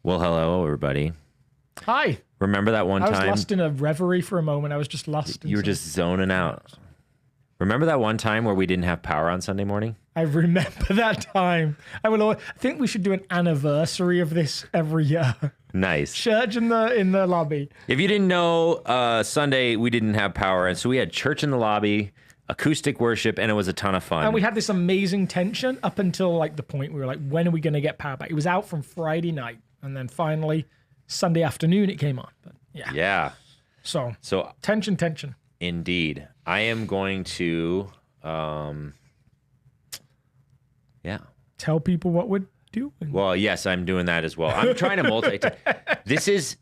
Well, hello, everybody. Hi. Remember that one time? I was lost in a reverie for a moment. I was just lost. You were just zoning out. Remember that one time where we didn't have power on Sunday morning? I remember that time. I think we should do an anniversary of this every year. Nice. Church in the lobby. If you didn't know, Sunday we didn't have power, and so we had church in the lobby, acoustic worship, and it was a ton of fun. And we had this amazing tension up until like the point we were like, when are we going to get power back? It was out from Friday night, and then finally Sunday afternoon it came on. But yeah. Yeah. So tension. Indeed. I am going to, tell people what we're doing. Well, yes, I'm doing that as well. I'm trying to multitask. This is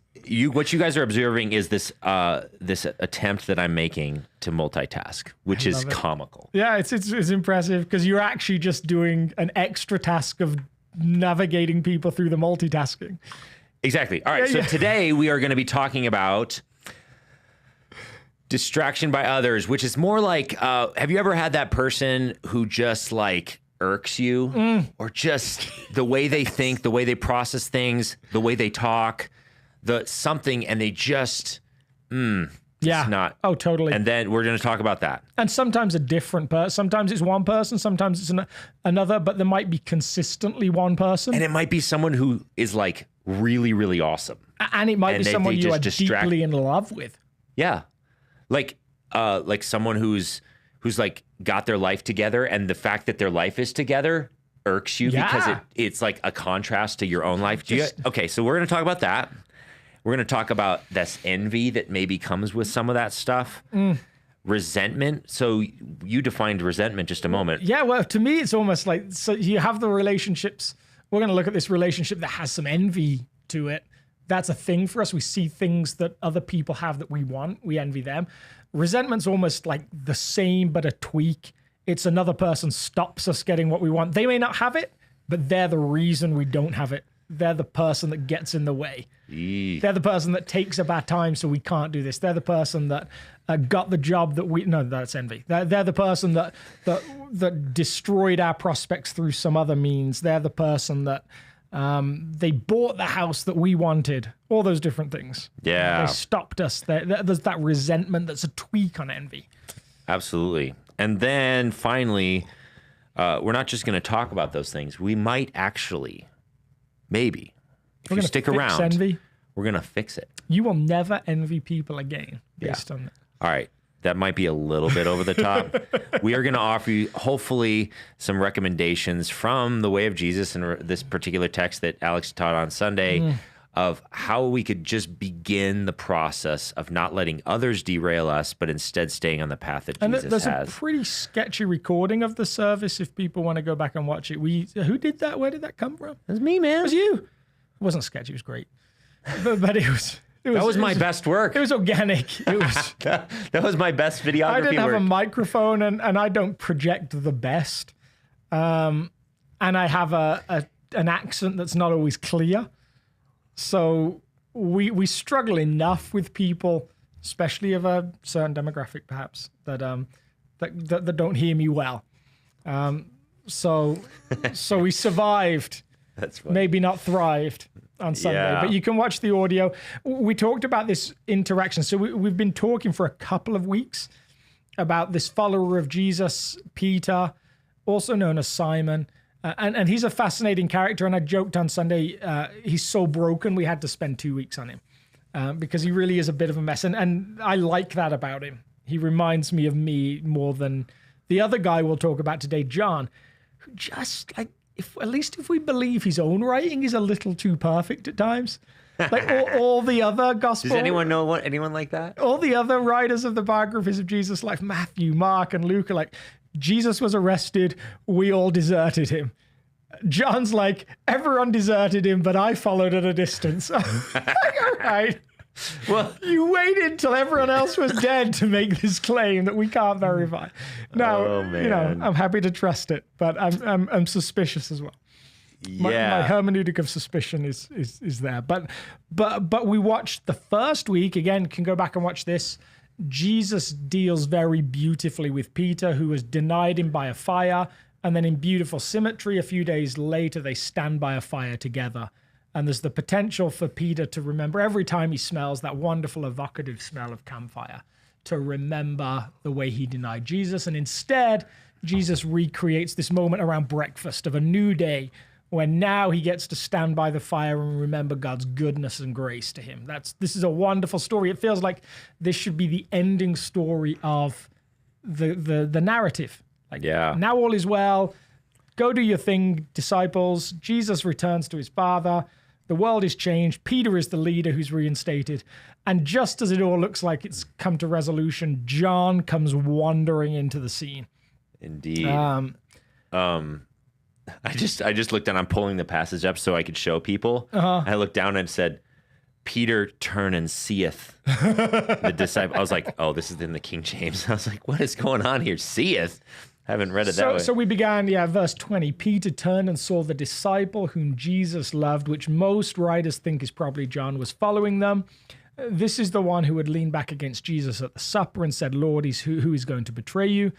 what you guys are observing is this attempt that I'm making to multitask, which is comical. Yeah, it's impressive because you're actually just doing an extra task of navigating people through the multitasking. Exactly. All right. So today we are going to be talking about distraction by others, which is more like, have you ever had that person who just like irks you or just the way they think, the way they process things, the way they talk, and they just, it's not. Oh, totally. And then we're going to talk about that. And sometimes a different person. Sometimes it's one person. Sometimes it's another, but there might be consistently one person. And it might be someone who is like really, really awesome. And it might be someone you are deeply in love with. Yeah. Like someone who's like got their life together, and the fact that their life is together irks you because it's like a contrast to your own life. Okay, so we're going to talk about that. We're going to talk about this envy that maybe comes with some of that stuff. Resentment. So you defined resentment just a moment. Yeah, well, to me, it's almost like, so you have the relationships. We're going to look at this relationship that has some envy to it. That's a thing for us. We see things that other people have that we want. We envy them. Resentment's almost like the same, but a tweak. It's another person stops us getting what we want. They may not have it, but they're the reason we don't have it. They're the person that gets in the way. They're the person that takes up our time so we can't do this. They're the person that got the job that no, that's envy. They're the person that destroyed our prospects through some other means. They're the person that they bought the house that we wanted. All those different things. Yeah. They stopped us. There's that resentment that's a tweak on envy. Absolutely. And then finally, we're not just going to talk about those things. We might actually, maybe, if you stick around, envy. We're going to fix it. You will never envy people again based on that. All right. That might be a little bit over the top. We are going to offer you, hopefully, some recommendations from the Way of Jesus and this particular text that Alex taught on Sunday of how we could just begin the process of not letting others derail us, but instead staying on the path that Jesus has. There's a pretty sketchy recording of the service if people want to go back and watch it. Who did that? Where did that come from? It was me, man. It was you. It wasn't sketchy. It was great. But it was... That was my best work. It was organic. It was that was my best videography I didn't have work. a microphone, and I don't project the best. And I have an accent that's not always clear. So we struggle enough with people, especially of a certain demographic, perhaps, that don't hear me well. So we survived. That's funny. Maybe not thrived on Sunday, but you can watch the audio. We talked about this interaction. So we've been talking for a couple of weeks about this follower of Jesus, Peter, also known as Simon. And he's a fascinating character. And I joked on Sunday, he's so broken, we had to spend 2 weeks on him because he really is a bit of a mess. And I like that about him. He reminds me of me more than the other guy we'll talk about today, John, who just like, at least if we believe his own writing is a little too perfect at times. Like all the other gospel... Does anyone know anyone like that? All the other writers of the biographies of Jesus, like Matthew, Mark, and Luke, are like, Jesus was arrested, we all deserted him. John's like, everyone deserted him, but I followed at a distance. Like, all right. Well, you waited till everyone else was dead to make this claim that we can't verify. Now, I'm happy to trust it, but I'm suspicious as well. My hermeneutic of suspicion is there. But we watched the first week, again, can go back and watch this. Jesus deals very beautifully with Peter, who was denied him by a fire. And then in beautiful symmetry, a few days later, they stand by a fire together. And there's the potential for Peter to remember every time he smells that wonderful evocative smell of campfire, to remember the way he denied Jesus. And instead, Jesus recreates this moment around breakfast of a new day, when now he gets to stand by the fire and remember God's goodness and grace to him. This is a wonderful story. It feels like this should be the ending story of the narrative. Like, now all is well. Go do your thing, disciples. Jesus returns to his Father. The world is changed. Peter is the leader who's reinstated. And just as it all looks like it's come to resolution, John comes wandering into the scene. Indeed. I just looked down. I'm pulling the passage up so I could show people. I looked down and said, Peter turn and seeth the disciple. I was like, oh, this is in the King James. I was like, what is going on here? Seeth? I haven't read it that way. So we began, verse 20. Peter turned and saw the disciple whom Jesus loved, which most writers think is probably John, was following them. This is the one who had leaned back against Jesus at the supper and said, Lord, who is going to betray you?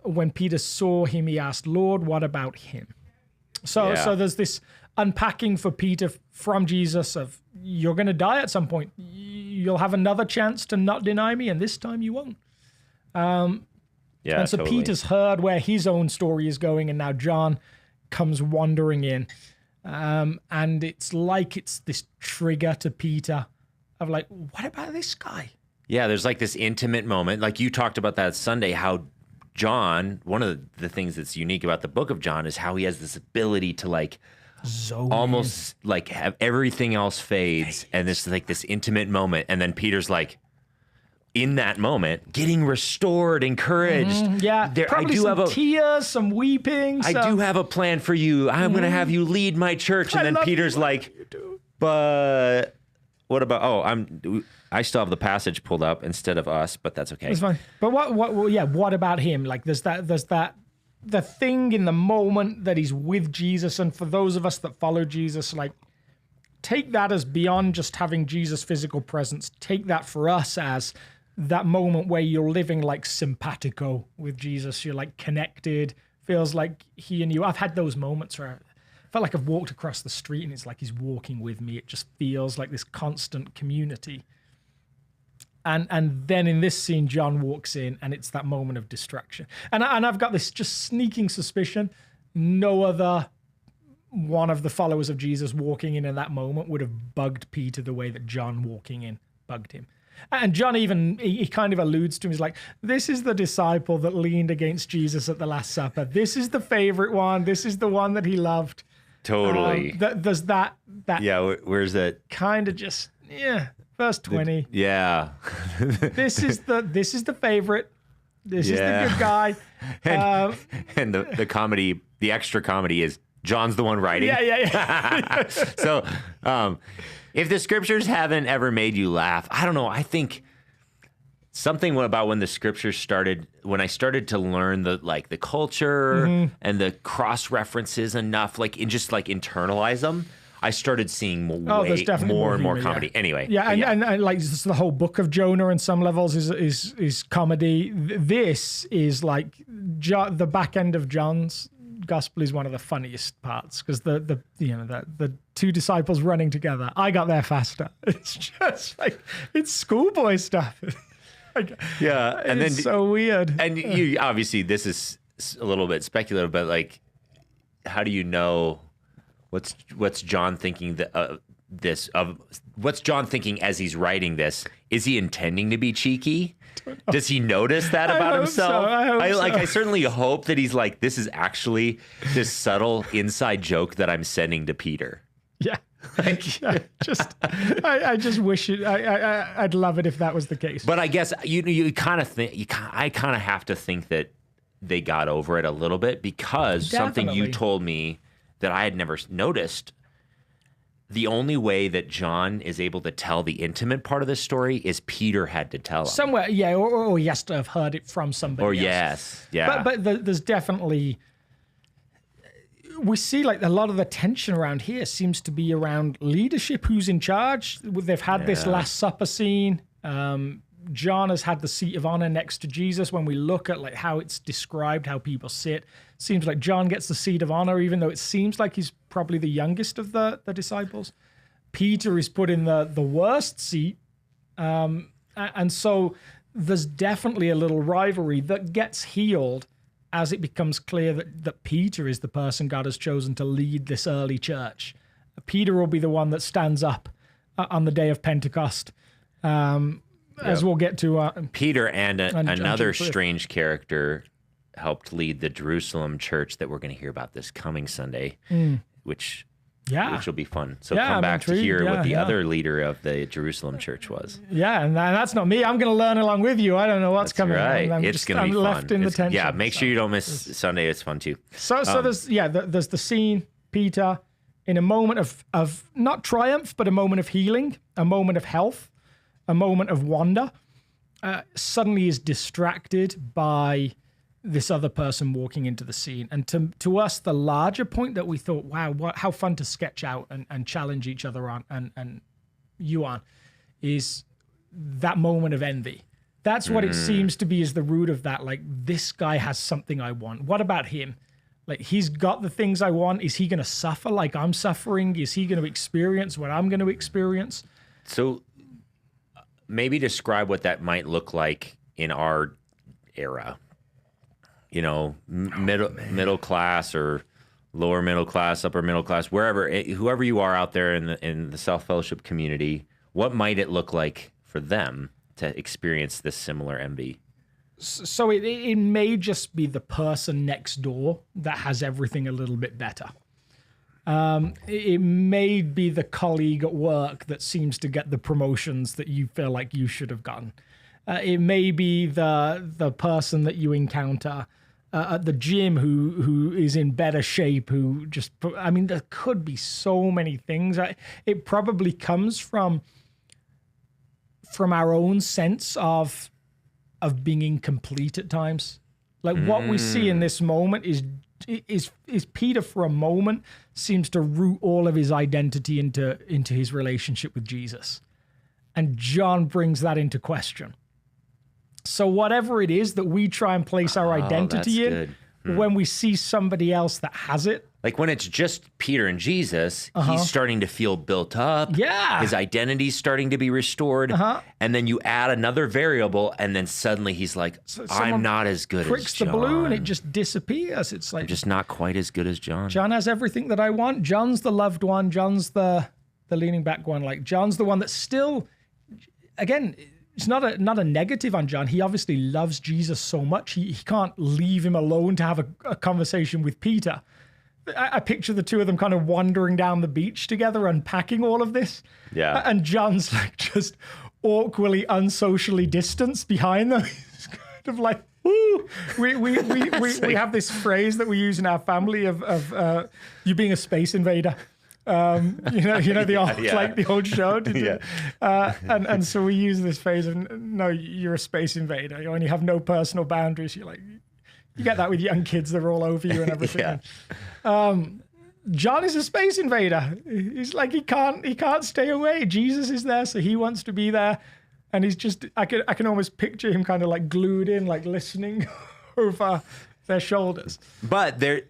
When Peter saw him, he asked, Lord, what about him? So there's this unpacking for Peter from Jesus of, you're going to die at some point. You'll have another chance to not deny me, and this time you won't. And so totally. Peter's heard where his own story is going, and now John comes wandering in. And it's like it's this trigger to Peter of like, what about this guy? Yeah, there's like this intimate moment. Like you talked about that Sunday, how John, one of the things that's unique about the book of John is how he has this ability to like almost like have everything else fades and this like this intimate moment. And then Peter's like, in that moment, getting restored, encouraged. Probably some tears, some weeping. I do have a plan for you. I'm going to have you lead my church. And then Peter's like, but what about, I still have the passage pulled up instead of us, but that's okay. That's fine. But what about him? Like there's that, the thing in the moment that he's with Jesus. And for those of us that follow Jesus, like take that as beyond just having Jesus' physical presence. Take that for us as that moment where you're living like simpatico with Jesus. You're like connected, feels like he and you. I've had those moments where I felt like I've walked across the street and it's like he's walking with me. It just feels like this constant community. And then in this scene, John walks in and it's that moment of distraction. And I've got this just sneaking suspicion, no other one of the followers of Jesus walking in that moment would have bugged Peter the way that John walking in bugged him. And John even, he kind of alludes to him. He's like, this is the disciple that leaned against Jesus at the Last Supper. This is the favorite one. This is the one that he loved. Totally. There's that. Yeah, where's that? Kind of just, verse 20. This is the favorite. This is the good guy. And the comedy, the extra comedy is John's the one writing. Yeah. So, if the scriptures haven't ever made you laugh, I don't know. I think something about when the scriptures started, when I started to learn the culture and the cross references enough, and just internalize them, I started seeing more and more comedy. Anyway, and like this, the whole book of Jonah, in some levels, is comedy. This is like the back end of John's gospel is one of the funniest parts because the two disciples running together. I got there faster. It's just like it's schoolboy stuff. And then so weird. And you obviously this is a little bit speculative, but how do you know what's John thinking what's John thinking as he's writing this? Is he intending to be cheeky? Does he notice that about himself? I certainly hope that he's like, this is actually this subtle inside joke that I'm sending to Peter. Yeah. I just wish it. I'd love it if that was the case. But I guess you kind of think I kind of have to think that they got over it a little bit because something you told me that I had never noticed. The only way that John is able to tell the intimate part of the story is Peter had to tell him. Somewhere, or he has to have heard it from somebody else. Yes, yeah. But there's definitely, we see a lot of the tension around here seems to be around leadership, who's in charge. They've had this Last Supper scene. John has had the seat of honor next to Jesus. When we look at how it's described, how people sit, seems like John gets the seat of honor, even though it seems like he's probably the youngest of the disciples. Peter is put in the worst seat. And so there's definitely a little rivalry that gets healed as it becomes clear that Peter is the person God has chosen to lead this early church. Peter will be the one that stands up on the day of Pentecost, as we'll get to. Peter and another strange character helped lead the Jerusalem church that we're going to hear about this coming Sunday, which will be fun. So come back to hear what the other leader of the Jerusalem church was. Yeah, and that's not me. I'm going to learn along with you. I don't know what's coming. Right. It's going to be fun. Left in the tension. Yeah, make sure you don't miss Sunday. It's fun too. So there's the scene, Peter, in a moment of not triumph, but a moment of healing, a moment of health, a moment of wonder, suddenly is distracted by this other person walking into the scene. And to us, the larger point that we thought, wow, how fun to sketch out and challenge each other on and you on, is that moment of envy. That's what it seems to be, is the root of that. Like, this guy has something I want. What about him? Like, he's got the things I want. Is he going to suffer like I'm suffering? Is he going to experience what I'm going to experience? So maybe describe what that might look like in our era. You know, middle class or lower middle class, upper middle class, whoever you are out there in the self-fellowship community, what might it look like for them to experience this similar envy? So it may just be the person next door that has everything a little bit better. It may be the colleague at work that seems to get the promotions that you feel like you should have gotten. It may be the person that you encounter at the gym who is in better shape, there could be so many things. It probably comes from our own sense of being incomplete at times. Like what we see in this moment is Peter for a moment seems to root all of his identity into his relationship with Jesus. And John brings that into question. So whatever it is that we try and place our identity in, when we see somebody else that has it. Like when it's just Peter and Jesus, he's starting to feel built up. Yeah. His identity's starting to be restored. And then you add another variable, and then suddenly he's like, I'm not as good as John. Pricks the balloon, it just disappears. It's like, I'm just not quite as good as John. John has everything that I want. John's the loved one. John's the leaning back one. Like, John's the one that's still, again, it's not a negative on John. He obviously loves Jesus so much. He can't leave him alone to have a conversation with Peter. I picture the two of them kind of wandering down the beach together, unpacking all of this. Yeah. And John's like just awkwardly, unsocially distanced behind them. He's kind of like, woo. We have this phrase that we use in our family of you being a space invader. The old show. And so we use this phrase of, no, you're a space invader. You only have no personal boundaries. You're like, you get that with young kids. They're all over you and everything. John is a space invader. He's like, he can't stay away. Jesus is there, so he wants to be there. And he's just, I can almost picture him kind of like glued in, like listening over their shoulders. But there,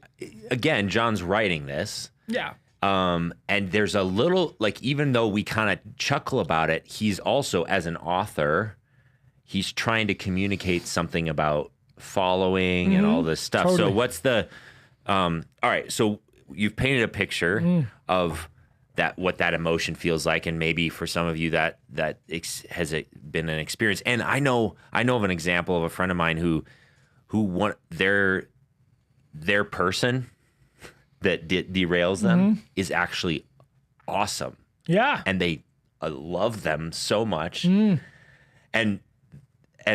again, John's writing this. Yeah. And there's a little, like, even though we kind of chuckle about it, he's also, as an author, he's trying to communicate something about following and all this stuff. Totally. So what's the, all right, so you've painted a picture of what that emotion feels like. And maybe for some of you that has been an experience. And I know of an example of a friend of mine who want their person that derails them is actually awesome. Yeah. And they love them so much. And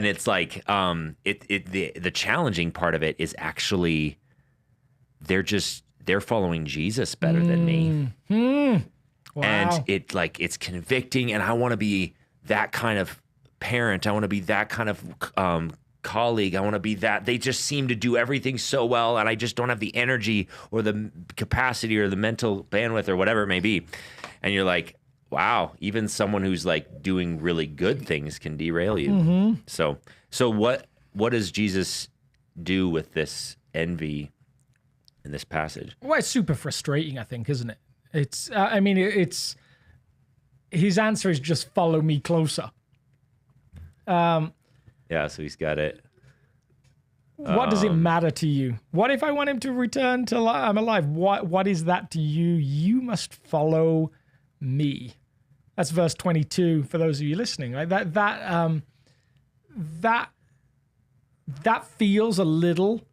it's like, the challenging part of it is actually they're following Jesus better than me. Wow. And it's convicting, and I want to be that kind of parent. I want to be that kind of, colleague. I want to be that. They just seem to do everything so well, and I just don't have the energy or the capacity or the mental bandwidth or whatever it may be. And you're like, wow, even someone who's like doing really good things can derail you. So what does Jesus do with this envy in this passage? Well, it's super frustrating, I think, isn't it? It's his answer is just follow me closer. Yeah, so he's got it. What does it matter to you? What if I want him to return till I'm alive? What is that to you? You must follow me. That's verse 22 for those of you listening, right? That feels a little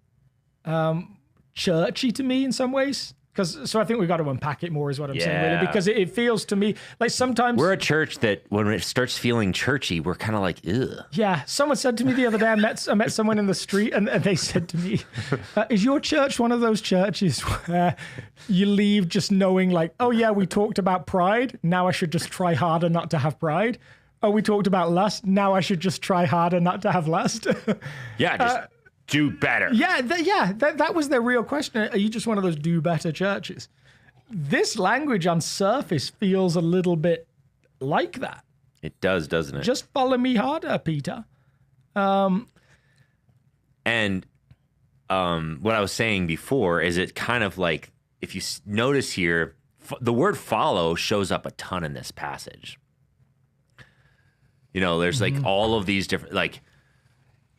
churchy to me in some ways. So I think we've got to unpack it more is what I'm saying, really, because it feels to me like sometimes... We're a church that when it starts feeling churchy, we're kind of like, ugh. Yeah. Someone said to me the other day, I met someone in the street and they said to me, is your church one of those churches where you leave just knowing like, oh yeah, we talked about pride. Now I should just try harder not to have pride. Oh, we talked about lust. Now I should just try harder not to have lust. Yeah, just... do better. Yeah, that was their real question. Are you just one of those do better churches? This language on surface feels a little bit like that. It does, doesn't it? Just follow me harder, Peter. And what I was saying before is it kind of like, if you notice here, the word follow shows up a ton in this passage. You know, there's like all of these different, like,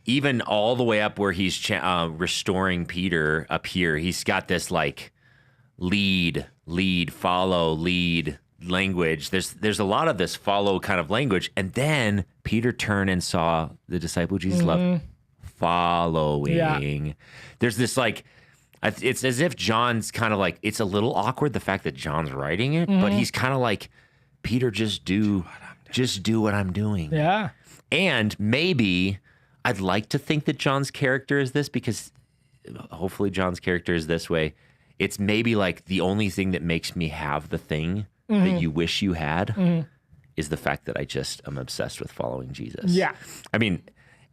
even all the way up where he's restoring Peter up here, he's got this like lead, follow, lead language. There's a lot of this follow kind of language. And then Peter turned and saw the disciple Jesus loved following. Yeah. There's this like, it's as if John's kind of like, it's a little awkward, the fact that John's writing it, but he's kind of like, Peter, just do what I'm doing. Yeah. And maybe... I'd like to think that John's character is this because hopefully John's character is this way. It's maybe like the only thing that makes me have the thing that you wish you had is the fact that I just am obsessed with following Jesus. Yeah. I mean,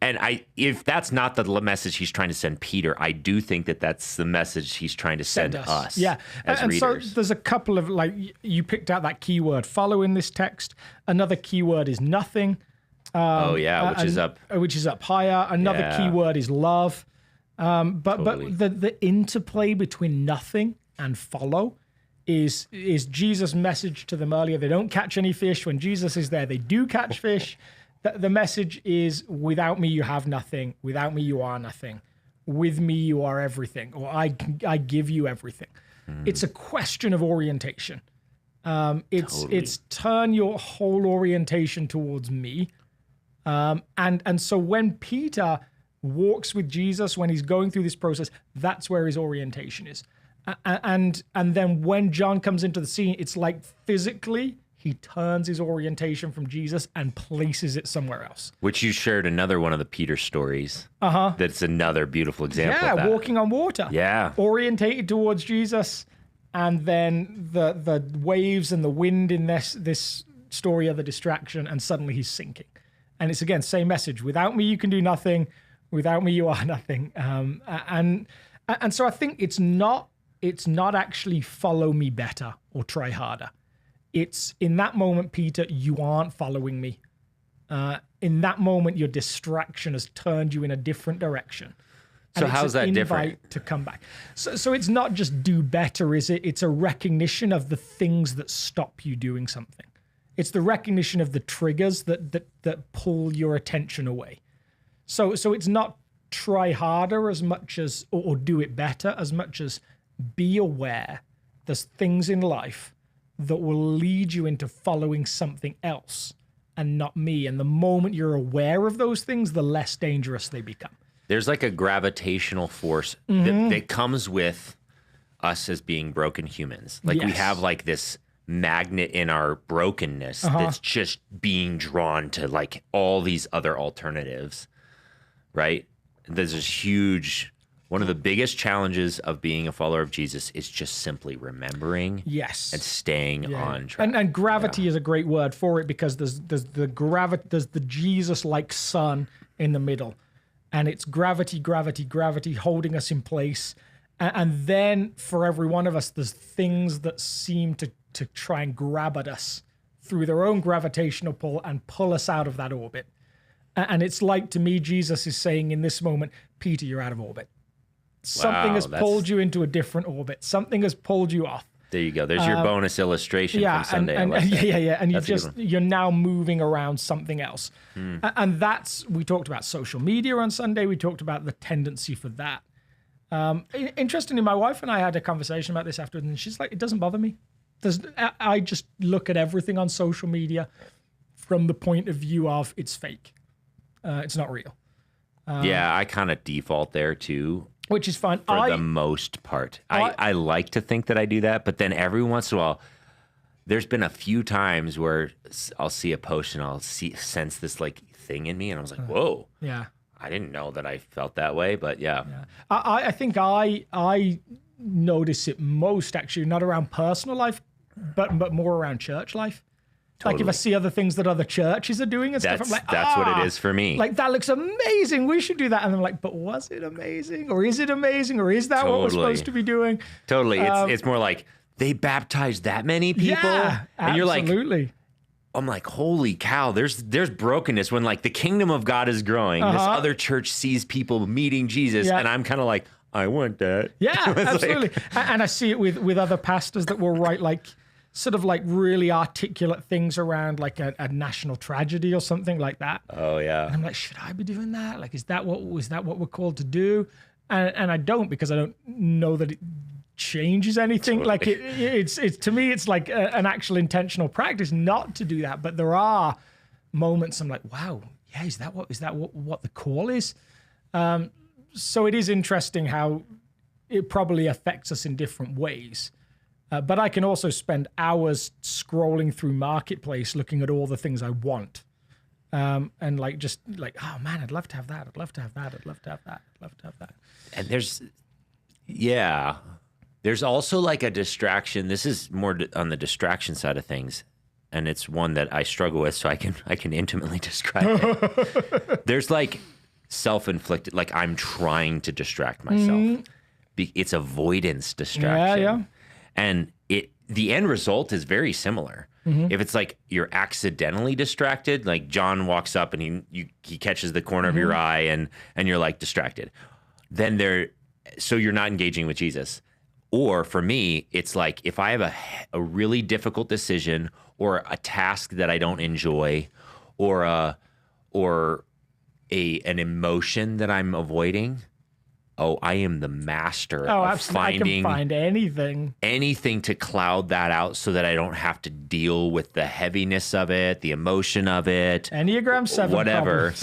and if that's not the message he's trying to send Peter, I do think that that's the message he's trying to send us. Yeah. As and readers. So there's a couple of, like, you picked out that keyword follow in this text. Another keyword is nothing. Which is up higher. Another keyword is love. But the interplay between nothing and follow is Jesus' message to them earlier. They don't catch any fish. When Jesus is there, they do catch fish. The message is, without me, you have nothing. Without me, you are nothing. With me, you are everything. Or I give you everything. It's a question of orientation. It's turn your whole orientation towards me. And so when Peter walks with Jesus, when he's going through this process, that's where his orientation is. And then when John comes into the scene, it's like physically he turns his orientation from Jesus and places it somewhere else. Which you shared another one of the Peter stories. That's another beautiful example of that. Walking on water. Yeah. Orientated towards Jesus, and then the waves and the wind in this story are the distraction, and suddenly he's sinking. And it's, again, same message. Without me, you can do nothing. Without me, you are nothing. And so I think it's not actually follow me better or try harder. It's in that moment, Peter, you aren't following me. In that moment, your distraction has turned you in a different direction. So how's that different? To come back. So it's not just do better, is it? It's a recognition of the things that stop you doing something. It's the recognition of the triggers that pull your attention away. So it's not try harder as much as, or do it better, as much as be aware there's things in life that will lead you into following something else and not me. And the moment you're aware of those things, the less dangerous they become. There's like a gravitational force that comes with us as being broken humans. Like we have like this magnet in our brokenness that's just being drawn to like all these other alternatives, right? There's this huge, one of the biggest challenges of being a follower of Jesus is just simply remembering and staying on track. And gravity is a great word for it, because there's the Jesus-like sun in the middle, and it's gravity holding us in place. And then for every one of us, there's things that seem to try and grab at us through their own gravitational pull and pull us out of that orbit. And it's like, to me, Jesus is saying in this moment, Peter, you're out of orbit. Something has pulled you into a different orbit. Something has pulled you off. There you go. There's your bonus illustration from Sunday. And you're now moving around something else. And we talked about social media on Sunday. We talked about the tendency for that. Interestingly, my wife and I had a conversation about this afterwards, and she's like, it doesn't bother me. I just look at everything on social media from the point of view of it's fake. It's not real. I kind of default there too. Which is fine. For the most part. I like to think that I do that, but then every once in a while, there's been a few times where I'll see a post and I'll sense this like thing in me, and I was like, whoa. Yeah. I didn't know that I felt that way, but yeah. I think I notice it most actually not around personal life, but more around church life. Totally. Like if I see other things that other churches are doing and stuff, I'm like, that's what it is for me. Like that looks amazing. We should do that. And I'm like, but was it amazing? Or is it amazing? Or is that what we're supposed to be doing? Totally. It's more like they baptized that many people. Yeah, and you're like, absolutely. I'm like, holy cow, there's brokenness when like the kingdom of God is growing. This other church sees people meeting Jesus. And I'm kind of like, I want that. Yeah, absolutely. And I see it with other pastors that will write like sort of like really articulate things around like a national tragedy or something like that. Oh yeah. And I'm like, should I be doing that? Like, is that what we're called to do? And I don't, because I don't know that it changes anything. Totally. Like it's to me, it's like an actual intentional practice not to do that. But there are moments I'm like, wow, yeah, is that what the call is? So it is interesting how it probably affects us in different ways. But I can also spend hours scrolling through Marketplace looking at all the things I want. And like, just like, oh man, I'd love to have that. I'd love to have that. I'd love to have that. I'd love to have that. And there's also like a distraction. This is more on the distraction side of things. And it's one that I struggle with, so I can intimately describe it. There's like self-inflicted, like I'm trying to distract myself. It's avoidance distraction. Yeah. And the end result is very similar. If it's like you're accidentally distracted, like John walks up and he catches the corner of your eye and you're like distracted, then so you're not engaging with Jesus. Or for me, it's like if I have a really difficult decision or a task that I don't enjoy or an emotion that I'm avoiding, I am the master of finding I can find anything to cloud that out so that I don't have to deal with the heaviness of it, the emotion of it. Enneagram 7 whatever.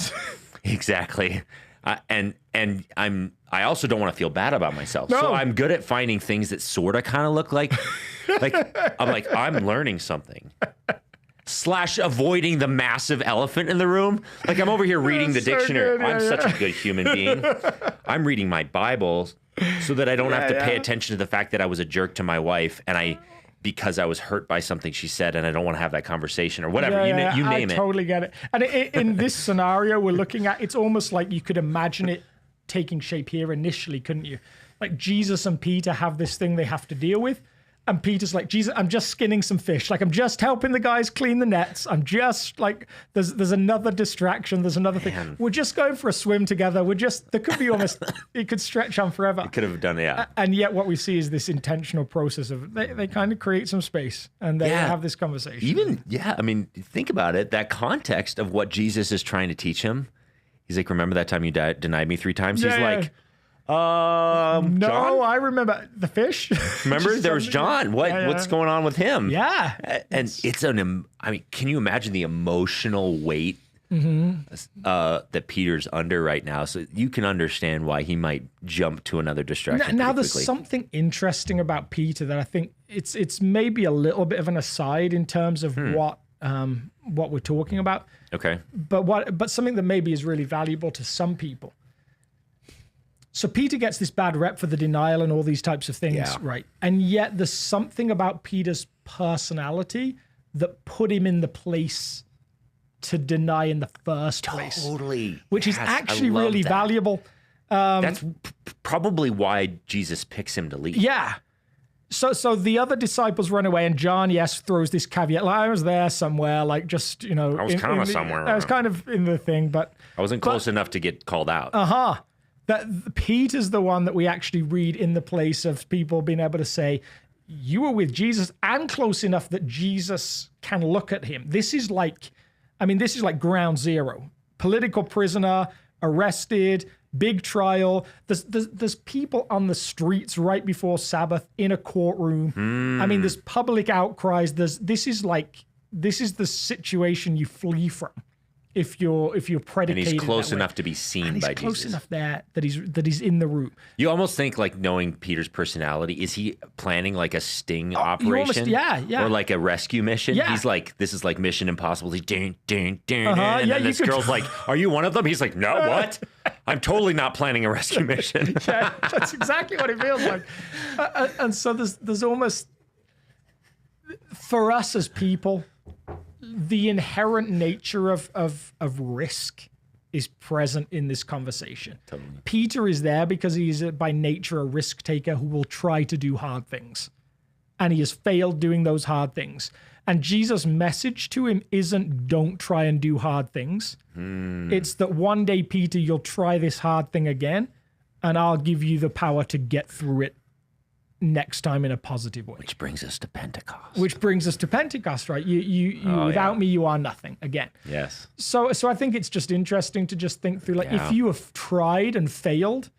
Exactly. And I also don't want to feel bad about myself. No. So I'm good at finding things that sort of kind of look like I'm learning something. / avoiding the massive elephant in the room. Like I'm over here reading the dictionary. Good. I'm such a good human being. I'm reading my Bible so that I don't have to pay attention to the fact that I was a jerk to my wife because I was hurt by something she said and I don't want to have that conversation or whatever. You name it. I totally get it. And in this scenario we're looking at, it's almost like you could imagine it taking shape here initially, couldn't you? Like Jesus and Peter have this thing they have to deal with. And Peter's like, Jesus, I'm just skinning some fish. Like, I'm just helping the guys clean the nets. I'm just like, there's another distraction. There's another thing. We're just going for a swim together. There could be almost, it could stretch on forever. It could have done, yeah. And yet what we see is this intentional process of, they kind of create some space and they have this conversation. I mean, think about it. That context of what Jesus is trying to teach him. He's like, remember that time you denied me 3 times? He's like, no, John? I remember the fish. Remember there was John. What's going on with him? Yeah. And can you imagine the emotional weight that Peter's under right now? So you can understand why he might jump to another distraction. Now there's something interesting about Peter that I think it's maybe a little bit of an aside in terms of what we're talking about. Okay. But something that maybe is really valuable to some people. So Peter gets this bad rep for the denial and all these types of things, right? And yet there's something about Peter's personality that put him in the place to deny in the first place. Totally. Which is actually really valuable. That's probably why Jesus picks him to lead. Yeah. So the other disciples run away and John, throws this caveat. Like, I was there somewhere, like just, I was kind of somewhere. I was kind of in the thing, but... I wasn't close enough to get called out. That Peter's the one that we actually read in the place of people being able to say, you were with Jesus and close enough that Jesus can look at him. This is like ground zero. Political prisoner, arrested, big trial. There's people on the streets right before Sabbath in a courtroom. I mean, there's public outcries. This is the situation you flee from if you're predicated. And he's close enough to be seen by Jesus. He's close enough there that he's in the room. You almost think, like, knowing Peter's personality, is he planning like a sting operation? Yeah. Or like a rescue mission? Yeah. He's like, this is like Mission Impossible. He's and yeah, then this girl's like, are you one of them? He's like, no, what? I'm totally not planning a rescue mission. Yeah, that's exactly what it feels like. And so there's almost, for us as people, the inherent nature of risk is present in this conversation. Totally. Peter is there because he's by nature a risk taker who will try to do hard things. And he has failed doing those hard things. And Jesus' message to him isn't don't try and do hard things. It's that one day, Peter, you'll try this hard thing again, and I'll give you the power to get through it next time in a positive way. Which brings us to Pentecost. Right? You without me, you are nothing again. Yes. So I think it's just interesting to just think through, like, if you have tried and failed,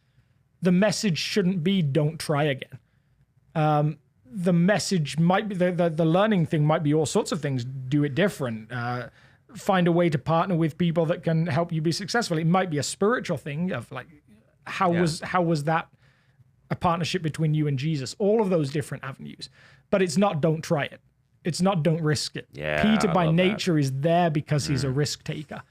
the message shouldn't be don't try again. The message might be, the learning thing might be all sorts of things. Do it different. Find a way to partner with people that can help you be successful. It might be a spiritual thing of, like, how was that a partnership between you and Jesus? All of those different avenues. But it's not don't try it. It's not don't risk it. Yeah, Peter by nature is there because he's a risk taker.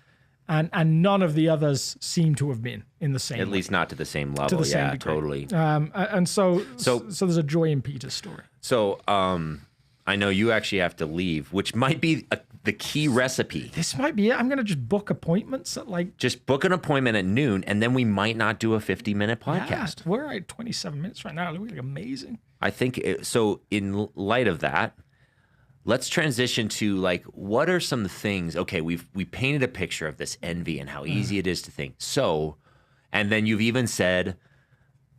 And none of the others seem to have been in the same At way. least not to the same level. To the same degree. Totally. And so there's a joy in Peter's story. So I know you actually have to leave, which might be the key recipe. This might be it. I'm going to just book appointments at, like... Just book an appointment at noon, and then we might not do a 50-minute podcast. Yeah, we're at 27 minutes right now. It looks like amazing. I think, so in light of that, let's transition to, like, what are some things... Okay, we painted a picture of this envy and how easy it is to think. So, and then you've even said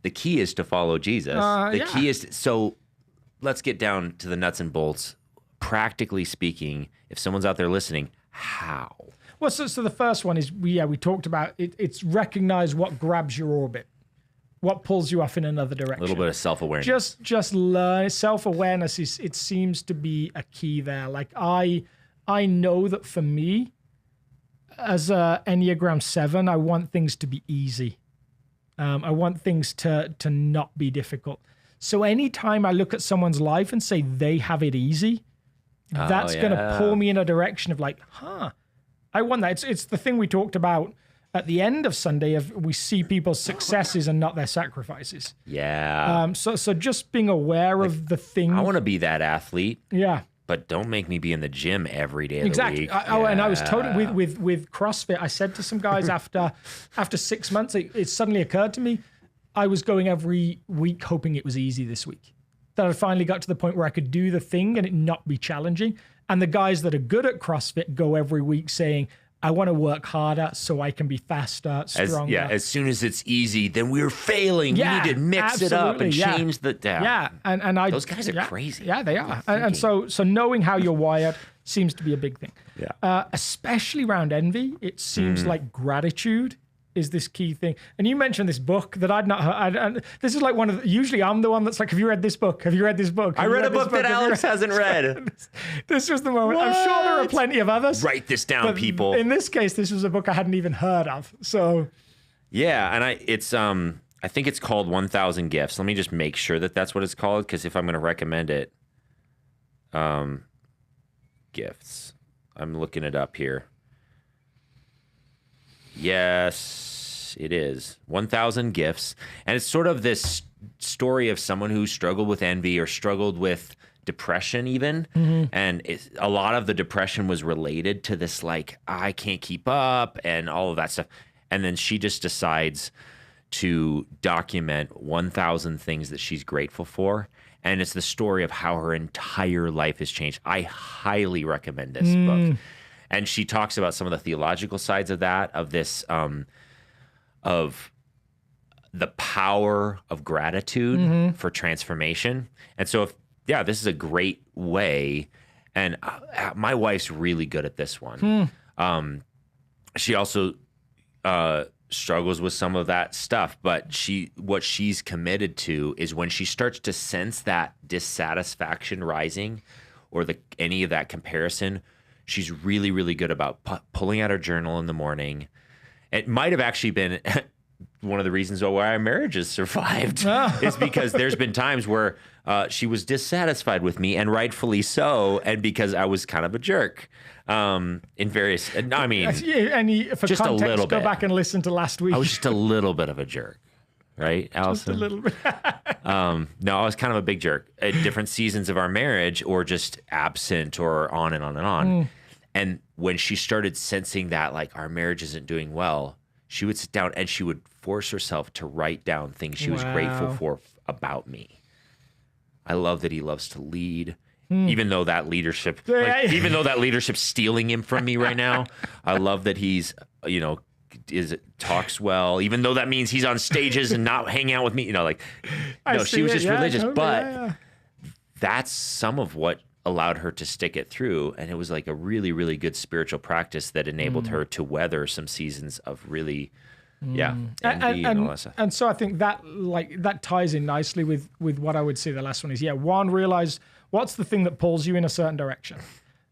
the key is to follow Jesus. The key is... So let's get down to the nuts and bolts. Practically speaking, if someone's out there listening, how? Well, so the first one is, we talked about it. It's recognize what grabs your orbit, what pulls you off in another direction. A little bit of self-awareness. Just learn. Self-awareness it seems to be a key there. Like, I know that for me, as a Enneagram 7, I want things to be easy. I want things to not be difficult. So anytime I look at someone's life and say they have it easy, that's going to pull me in a direction of, like, I want that. It's the thing we talked about at the end of Sunday of we see people's successes and not their sacrifices. Yeah. So just being aware of the thing. I want to be that athlete. Yeah. But don't make me be in the gym every day of the week. And I was totally with CrossFit. I said to some guys after 6 months, it suddenly occurred to me, I was going every week hoping it was easy this week. That I finally got to the point where I could do the thing and it not be challenging. And the guys that are good at CrossFit go every week saying, I want to work harder so I can be faster, stronger. As soon as it's easy, then we're failing. We need to mix it up and change the... And those guys are crazy. Yeah, they are. And so knowing how you're wired seems to be a big thing. Yeah. Especially around envy, it seems like gratitude is this key thing. And you mentioned this book that I'd not heard. And this is like one of the, usually I'm the one that's like, have you read this book? Have you read this book? I read a book that Alex hasn't read. This was the moment. What? I'm sure there are plenty of others. Write this down, people. In this case, this was a book I hadn't even heard of. So yeah, and I think it's called 1,000 Gifts. Let me just make sure that that's what it's called, because if I'm going to recommend it, gifts. I'm looking it up here. Yes, it is. 1,000 Gifts. And it's sort of this story of someone who struggled with envy or struggled with depression even. And a lot of the depression was related to this, like, I can't keep up and all of that stuff. And then she just decides to document 1,000 things that she's grateful for. And it's the story of how her entire life has changed. I highly recommend this book. And she talks about some of the theological sides of that, of this, of the power of gratitude for transformation. And so this is a great way. And my wife's really good at this one. She also struggles with some of that stuff, but what she's committed to is when she starts to sense that dissatisfaction rising or any of that comparison, she's really, really good about pulling out her journal in the morning. It might have actually been one of the reasons why our marriage has survived is because there's been times where she was dissatisfied with me, and rightfully so, and because I was kind of a jerk in various. I mean, for just context, a little bit. Go back and listen to last week. I was just a little bit of a jerk, right, Allison? Just a little bit. No, I was kind of a big jerk at different seasons of our marriage, or just absent, or on and on and on. And when she started sensing that, like, our marriage isn't doing well, she would sit down and she would force herself to write down things she was grateful for about me. I love that he loves to lead, even though that leadership, even though that leadership's stealing him from me right now. I love that he's, talks well, even though that means he's on stages and not hanging out with me. She was just religious, but that's some of what allowed her to stick it through. And it was like a really, really good spiritual practice that enabled her to weather some seasons of really, envy and all that stuff. And so I think that ties in nicely with what I would say the last one is, one, realize what's the thing that pulls you in a certain direction.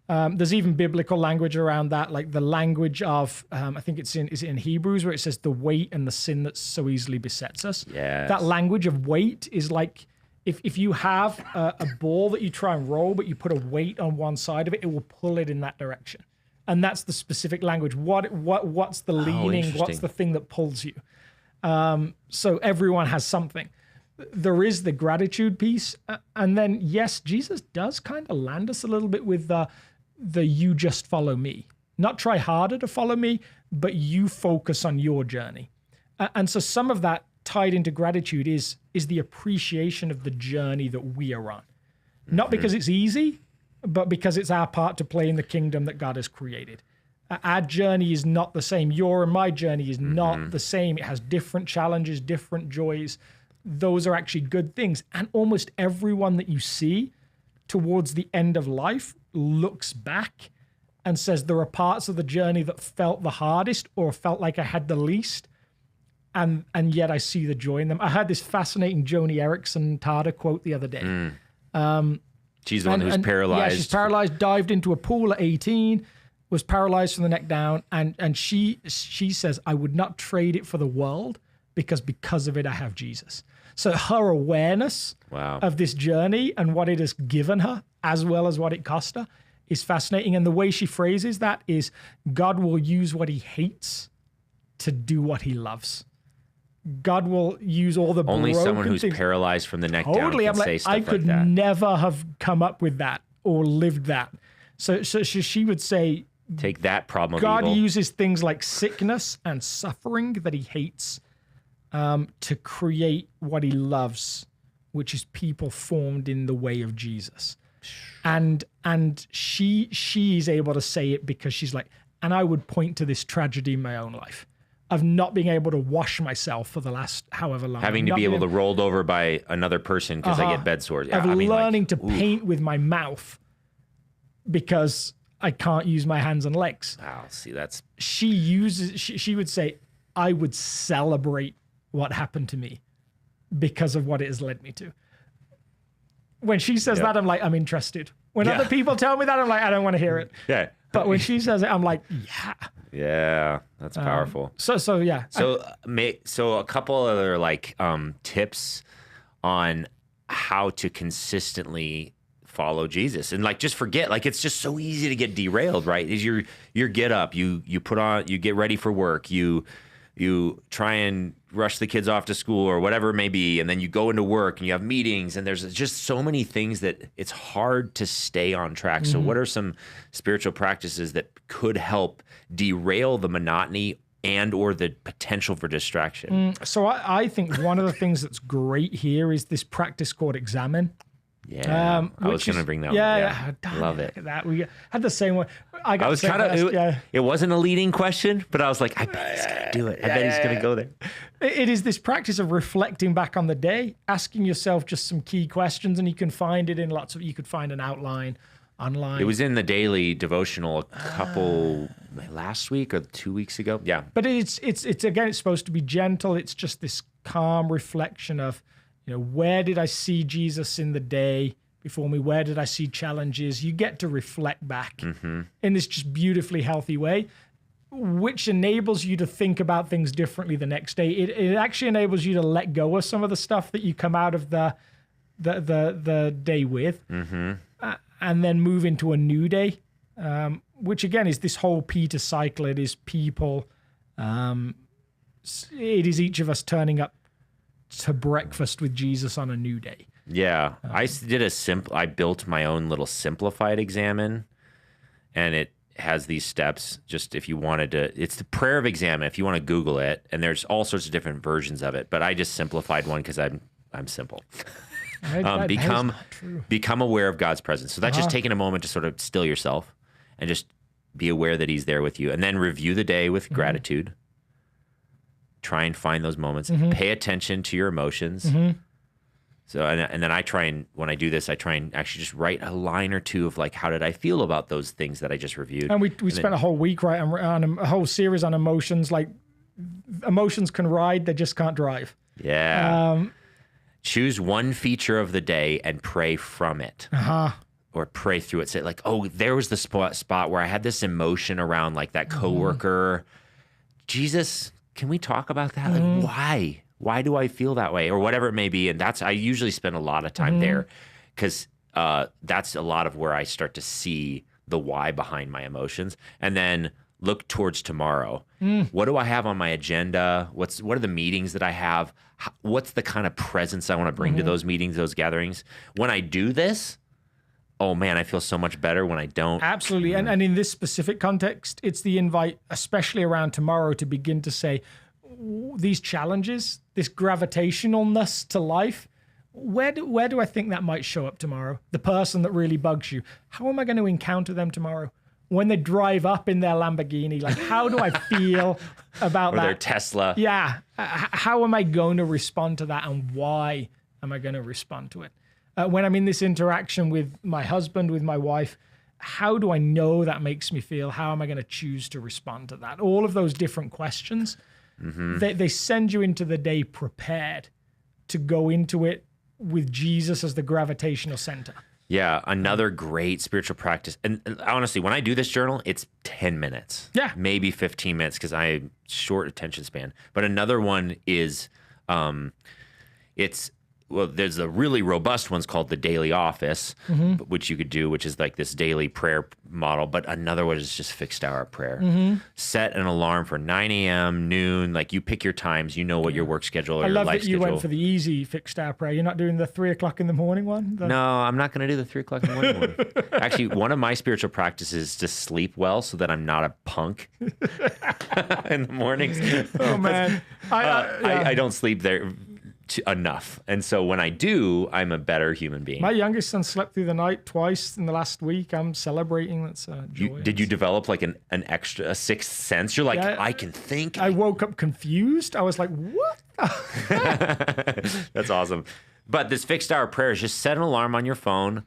There's even biblical language around that, like the language of, I think is it in Hebrews, where it says the weight and the sin that so easily besets us. Yes. That language of weight is like, if you have a ball that you try and roll, but you put a weight on one side of it, it will pull it in that direction. And that's the specific language. What's the leaning? What's the thing that pulls you? So everyone has something. There is the gratitude piece. And then, yes, Jesus does kind of land us a little bit with the you just follow me. Not try harder to follow me, but you focus on your journey. And so some of that tied into gratitude is the appreciation of the journey that we are on. Not because it's easy, but because it's our part to play in the kingdom that God has created. Our journey is not the same. Your and my journey is not the same. It has different challenges, different joys. Those are actually good things. And almost everyone that you see towards the end of life looks back and says, there are parts of the journey that felt the hardest or felt like I had the least. And yet I see the joy in them. I heard this fascinating Joni Eareckson Tada quote the other day. She's the one who's paralyzed. Yeah, she's paralyzed, dived into a pool at 18, was paralyzed from the neck down. And she says, I would not trade it for the world because of it, I have Jesus. So her awareness of this journey and what it has given her, as well as what it cost her, is fascinating. And the way she phrases that is, God will use what he hates to do what he loves. God will use all the only broken someone who's things. paralyzed from the neck down can say stuff I could like that. never have come up with that or lived that. So she would say, take that problem of God evil. uses things like sickness and suffering that he hates to create what he loves, which is people formed in the way of Jesus. And she's able to say it because she's like, and I would point to this tragedy in my own life of not being able to wash myself for the last however long. Having to be able to rolled over by another person because I get bed sores. Yeah, learning to paint with my mouth because I can't use my hands and legs. Wow, see, that's... She would say, I would celebrate what happened to me because of what it has led me to. When she says that, I'm like, I'm interested. When other people tell me that, I'm like, I don't want to hear it. Yeah. But when she says it, I'm like, yeah. Yeah, that's powerful. So yeah. So a couple other tips on how to consistently follow Jesus and just forget. It's just so easy to get derailed, right? Is your get up, you put on, you get ready for work, you try and rush the kids off to school or whatever it may be, and then you go into work and you have meetings, and there's just so many things that it's hard to stay on track. So what are some spiritual practices that could help derail the monotony and or the potential for distraction? So I think one of the things that's great here is this practice called examine. Yeah, I was going to bring that one. Yeah, love it. That we had the same one. I was kind of, it wasn't a leading question, but I was like, I bet he's going to do it. I bet he's going to go there. It is this practice of reflecting back on the day, asking yourself just some key questions, and you can find it in you could find an outline online. It was in the daily devotional a couple last week or 2 weeks ago. Yeah. But it's again, it's supposed to be gentle. It's just this calm reflection of, where did I see Jesus in the day before me? Where did I see challenges? You get to reflect back in this just beautifully healthy way, which enables you to think about things differently the next day. It actually enables you to let go of some of the stuff that you come out of the day with, and then move into a new day, which again is this whole Peter cycle. It is people. It is each of us turning up to breakfast with Jesus on a new day. Yeah, I built my own little simplified examine, and it has these steps. Just if you wanted to, it's the prayer of examine. If you want to Google it, and there's all sorts of different versions of it, but I just simplified one because I'm simple. Become aware of God's presence. So that's just taking a moment to sort of still yourself and just be aware that He's there with you, and then review the day with gratitude. Try and find those moments. Pay attention to your emotions. So, and then when I do this, I try and actually just write a line or two of like, how did I feel about those things that I just reviewed? And we spent a whole week on a whole series on emotions. Like, emotions can ride, they just can't drive. Yeah. Choose one feature of the day and pray from it. Or pray through it. Say like, oh, there was the spot where I had this emotion around like that coworker. Jesus, can we talk about that? Like, why? Why do I feel that way? Or whatever it may be. And I usually spend a lot of time there because that's a lot of where I start to see the why behind my emotions. And then look towards tomorrow. What do I have on my agenda? What are the meetings that I have? What's the kind of presence I want to bring to those meetings, those gatherings? When I do this, oh man, I feel so much better when I don't. Absolutely. And in this specific context, it's the invite, especially around tomorrow, to begin to say, these challenges, this gravitationalness to life, where do I think that might show up tomorrow? The person that really bugs you, how am I going to encounter them tomorrow? When they drive up in their Lamborghini, like, how do I feel about that? Or their Tesla. Yeah. How am I going to respond to that, and why am I going to respond to it? When I'm in this interaction with my husband, with my wife, how do I know that makes me feel? How am I going to choose to respond to that? All of those different questions, they send you into the day prepared to go into it with Jesus as the gravitational center. Yeah, another great spiritual practice. And honestly, when I do this journal, it's 10 minutes. Yeah. Maybe 15 minutes because I have short attention span. But another one is, there's a really robust one's called the Daily Office, which you could do, which is like this daily prayer model. But another one is just fixed hour prayer. Set an alarm for 9 a.m., noon. Like, you pick your times. You know what your work schedule or your life schedule. I love that you went for the easy fixed hour prayer. You're not doing the 3 o'clock in the morning one? No, I'm not going to do the 3 o'clock in the morning one. Actually, one of my spiritual practices is to sleep well so that I'm not a punk in the mornings. Oh, man. I don't sleep there enough, and so when I do, I'm a better human being. My youngest son slept through the night twice in the last week. I'm celebrating. That's joy. Did you develop like a sixth sense? You're like, I can think. I woke up confused. I was like, what? That's awesome. But this fixed hour prayer is just set an alarm on your phone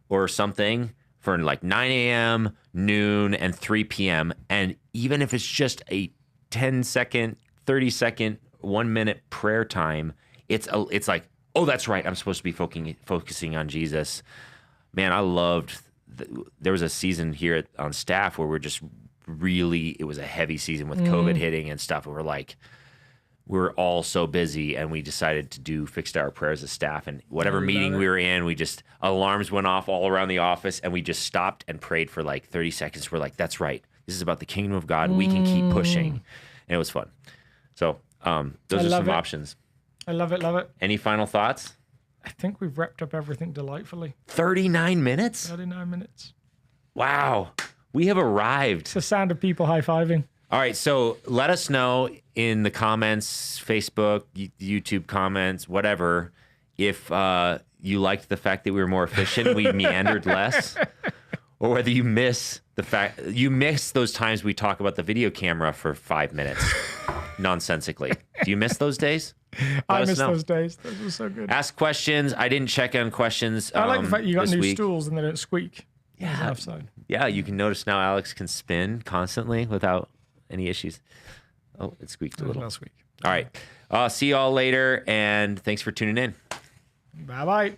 or something for like 9 a.m., noon, and 3 p.m. And even if it's just a 10-second, 30-second, 1 minute prayer time, it's like, oh, that's right, I'm supposed to be focusing on Jesus. Man, I loved, there was a season here on staff where it was a heavy season with COVID hitting and stuff. And we're all so busy, and we decided to do fixed hour prayers as staff. And whatever meeting we were in, alarms went off all around the office, and we just stopped and prayed for like 30 seconds. We're like, that's right, this is about the kingdom of God. We can keep pushing. And it was fun. So those are some options. I love it, love it. Any final thoughts? I think we've wrapped up everything delightfully. 39 minutes? 39 minutes. Wow. We have arrived. It's the sound of people high-fiving. All right, so let us know in the comments, Facebook, YouTube comments, whatever, if you liked the fact that we were more efficient, we meandered less, or whether you miss those times we talk about the video camera for 5 minutes nonsensically. Do you miss those days? I miss those days. Those were so good. Ask questions. I didn't check on questions. I like the fact you got new week. stools and they don't squeak. Yeah. Yeah, you can notice now Alex can spin constantly without any issues. Oh, it squeaked a little. Last week. All right. See y'all later, and thanks for tuning in. Bye-bye.